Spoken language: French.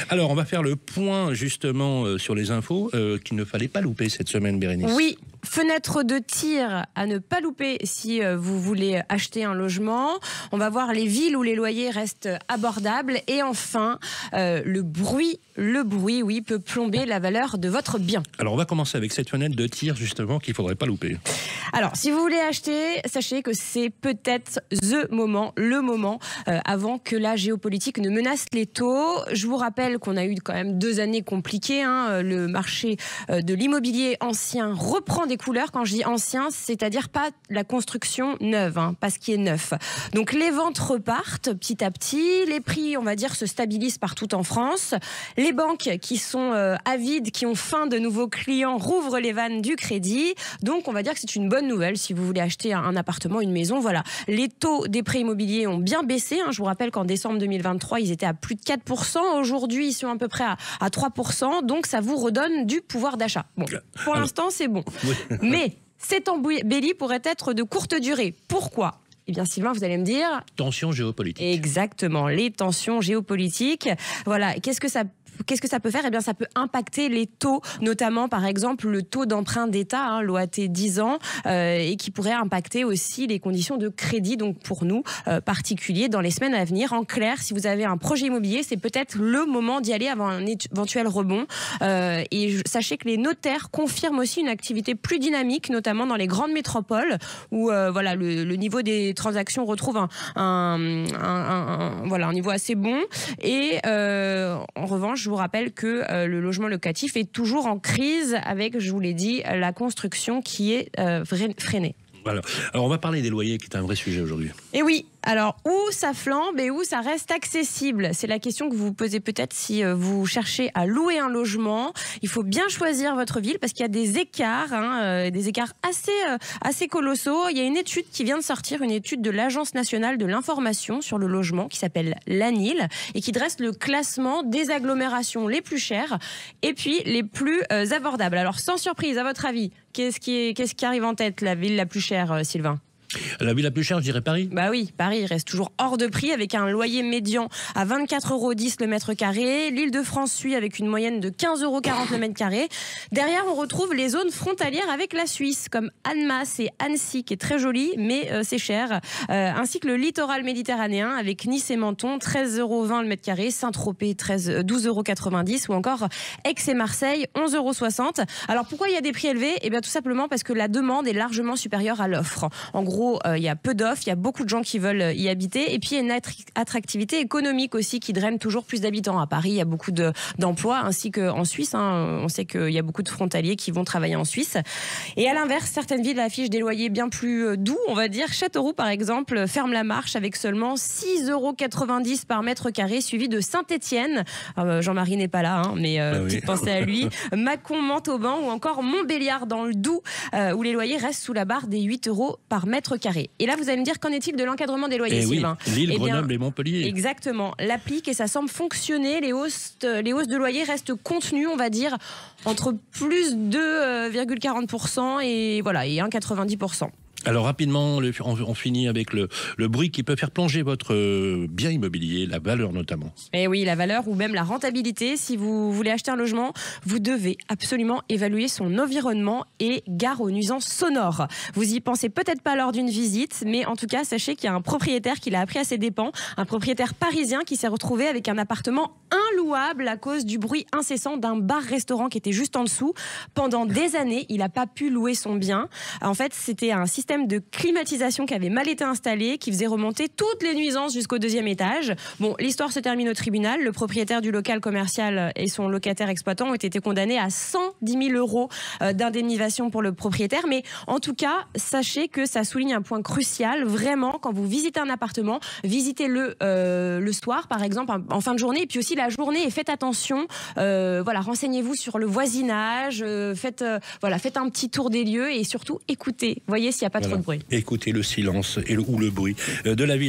Alors, on va faire le point justement sur les infos qu'il ne fallait pas louper cette semaine, Bérénice. Oui, fenêtre de tir à ne pas louper si vous voulez acheter un logement. On va voir les villes où les loyers restent abordables. Et enfin, le bruit, oui, peut plomber la valeur de votre bien. Alors, on va commencer avec cette fenêtre de tir justement qu'il ne faudrait pas louper. Alors, si vous voulez acheter, sachez que c'est peut-être le moment, avant que la géopolitique ne menace les taux. Je vous rappelle qu'on a eu quand même 2 années compliquées. Le marché de l'immobilier ancien reprend des couleurs. Quand je dis ancien, c'est-à-dire pas la construction neuve, pas ce qui est neuf. Donc, les ventes repartent petit à petit. Les prix, on va dire, se stabilisent partout en France. Les banques qui sont avides, qui ont faim de nouveaux clients, rouvrent les vannes du crédit. Donc, on va dire que c'est une bonne nouvelle si vous voulez acheter un appartement, une maison. Voilà. Les taux des prêts immobiliers ont bien baissé. Je vous rappelle qu'en décembre 2023, ils étaient à plus de 4%. Aujourd'hui, ils sont à peu près à 3%. Donc, ça vous redonne du pouvoir d'achat. Bon, pour l'instant, c'est bon. Oui. Mais cette embellie pourrait être de courte durée. Pourquoi ? Eh bien, Sylvain, vous allez me dire... Tension géopolitique. Exactement, les tensions géopolitiques. Voilà, qu'est-ce que ça peut faire ? Eh bien, ça peut impacter les taux, notamment, par exemple, le taux d'emprunt d'État, l'OAT 10 ans, et qui pourrait impacter aussi les conditions de crédit, donc pour nous, particuliers, dans les semaines à venir. En clair, si vous avez un projet immobilier, c'est peut-être le moment d'y aller avant un éventuel rebond. Et sachez que les notaires confirment aussi une activité plus dynamique, notamment dans les grandes métropoles, où voilà, le niveau des transactions retrouve un niveau assez bon. Et en revanche, je vous rappelle que le logement locatif est toujours en crise avec, je vous l'ai dit, la construction qui est freinée. Voilà. Alors, on va parler des loyers, qui est un vrai sujet aujourd'hui. Et oui, alors où ça flambe et où ça reste accessible ? C'est la question que vous vous posez peut-être si vous cherchez à louer un logement. Il faut bien choisir votre ville parce qu'il y a des écarts assez colossaux. Il y a une étude qui vient de sortir, une étude de l'Agence nationale de l'information sur le logement qui s'appelle l'ANIL et qui dresse le classement des agglomérations les plus chères et puis les plus abordables. Alors sans surprise, à votre avis, qu'est-ce qui arrive en tête, la ville la plus chère, Sylvain ? La ville la plus chère, je dirais Paris. Bah oui, Paris reste toujours hors de prix avec un loyer médian à 24,10 € le mètre carré. L'Île-de-France suit avec une moyenne de 15,40 € le mètre carré. Derrière, on retrouve les zones frontalières avec la Suisse, comme Annemasse et Annecy, qui est très jolie, mais c'est cher. Ainsi que le littoral méditerranéen avec Nice et Menton, 13,20 € le mètre carré. Saint-Tropez, 12,90 € ou encore Aix et Marseille, 11,60 €. Alors pourquoi il y a des prix élevés ? Eh bien tout simplement parce que la demande est largement supérieure à l'offre. En gros, il y a peu d'offres, il y a beaucoup de gens qui veulent y habiter et puis il y a une attractivité économique aussi qui draine toujours plus d'habitants. À Paris, il y a beaucoup d'emplois ainsi qu'en Suisse. On sait qu'il y a beaucoup de frontaliers qui vont travailler en Suisse. Et à l'inverse, certaines villes affichent des loyers bien plus doux, on va dire. Châteauroux, par exemple, ferme la marche avec seulement 6,90 € par mètre carré, suivi de Saint-Étienne. Jean-Marie n'est pas là, mais petite pensée à lui. Mâcon, Montauban ou encore Montbéliard dans le Doubs, où les loyers restent sous la barre des 8 € par mètre carré. Et là, vous allez me dire, qu'en est-il de l'encadrement des loyers, Sylvain ? Lille, Grenoble et Montpellier. Exactement. L'applique et ça semble fonctionner. Les hausses de loyers restent contenues, on va dire, entre plus 2,40% et 1,90%. Alors rapidement, on finit avec le bruit qui peut faire plonger votre bien immobilier, la valeur notamment. Et oui, la valeur ou même la rentabilité. Si vous voulez acheter un logement, vous devez absolument évaluer son environnement et gare aux nuisances sonores. Vous y pensez peut-être pas lors d'une visite, mais en tout cas, sachez qu'il y a un propriétaire qui l'a appris à ses dépens, un propriétaire parisien qui s'est retrouvé avec un appartement inlouable à cause du bruit incessant d'un bar-restaurant qui était juste en dessous. Pendant des années, il n'a pas pu louer son bien. En fait, c'était un système de climatisation qui avait mal été installé, qui faisait remonter toutes les nuisances jusqu'au 2e étage. Bon, l'histoire se termine au tribunal. Le propriétaire du local commercial et son locataire exploitant ont été condamnés à 110 000 € d'indemnisation pour le propriétaire. Mais en tout cas, sachez que ça souligne un point crucial. Vraiment, quand vous visitez un appartement, visitez-le le soir, par exemple, en fin de journée, et puis aussi la journée, et faites attention. Renseignez-vous sur le voisinage, faites un petit tour des lieux et surtout écoutez. Voyez s'il n'y a pas trop de bruit. Écoutez le silence ou le bruit de la ville.